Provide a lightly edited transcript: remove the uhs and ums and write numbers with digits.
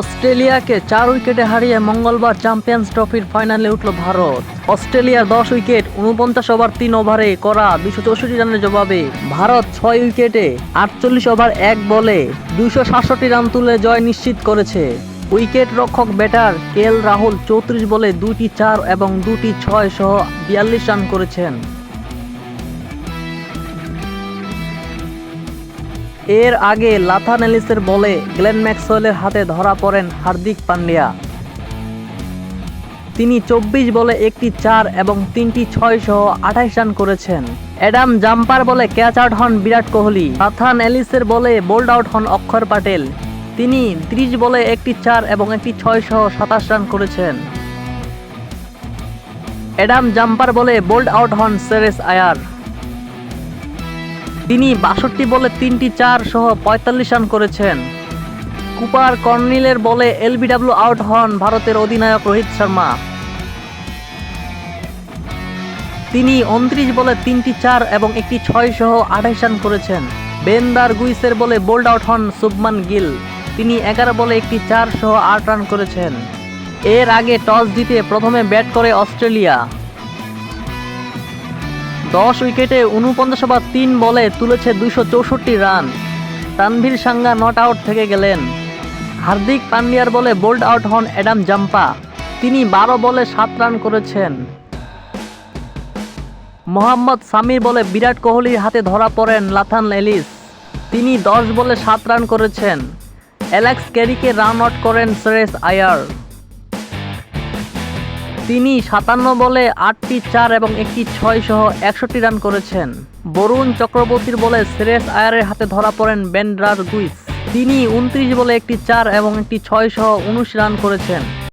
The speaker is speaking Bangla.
অস্ট্রেলিয়াকে 4 উইকেটে হারিয়ে মঙ্গলবার চ্যাম্পিয়ন্স ট্রফির ফাইনালে উঠল ভারত। অস্ট্রেলিয়ার 10 উইকেট 49 ওভার 3 ওভারে করা 264 রানের জবাবে ভারত 6 উইকেটে 48 ওভার 1 বলে 267 রান তুলে জয় নিশ্চিত করেছে। উইকেট রক্ষক ব্যাটার কেএল রাহুল 34 বলে 2টি 4 এবং 2টি 6 সহ 42 রান করেছেন। এর আগে লাথান এলিসের বলে গ্লেন ম্যাক্সওয়েলের হাতে ধরা পড়েন হার্দিক পান্ডিয়া। তিনি 24 বলে একটি 4 এবং 3টি 6 সহ 28 রান করেছেন। অ্যাডাম জাম্পার বলে ক্যাচ আউট হন বিরাট কোহলি। লাথান এলিসের বলে বোল্ড আউট হন অক্ষর প্যাটেল। তিনি 30 বলে একটি 4 এবং একটি 6 সহ 27 রান করেছেন। অ্যাডাম জাম্পার বলে বোল্ড আউট হন শ্রেয়স আয়ার। তিনি 62 বলে 3টি 4 সহ 45 রান করেছেন। কুপার কর্নিলের বলে এলবিডব্লিউ আউট হন ভারতের অধিনায়ক রোহিত শর্মা। তিনি 29 বলে 3টি 4 এবং একটি 6 সহ 28 রান করেছেন। বেন দারগুইসের বলে বোল্ড আউট হন শুভমান গিল। তিনি 11 বলে একটি 4 সহ 8 রান করেছেন। এর আগে টস জিতে প্রথমে ব্যাট করে অস্ট্রেলিয়া। 10 উইকেটে 49 ওভার 3 বলে তুলেছে 264 run. Tanvir Sanga not out থেকে গেলেন। হার্দিক পান্ডিয়ার বলে বোল্ড আউট হন অ্যাডাম জাম্পা। তিনি 12 বলে 7 রান করেছেন। মোহাম্মদ সামির বলে বিরাট কোহলির হাতে ধরা পড়েন লাথান এলিস। তিনি 10 বলে 7 রান করেছেন। অ্যালেক্স ক্যারিকে রান আউট করেন শ্রেয়স আয়ার। তিনি 57 বলে 8টি 4 এবং একটি 6 সহ 61 রান করেছেন। বরুণ চক্রবর্তীর বলে শ্রেয়স আয়ারের হাতে ধরা পড়েন বেন দারগুইস। তিনি 29 বলে একটি 4 এবং একটি 6 সহ 19 রান করেছেন।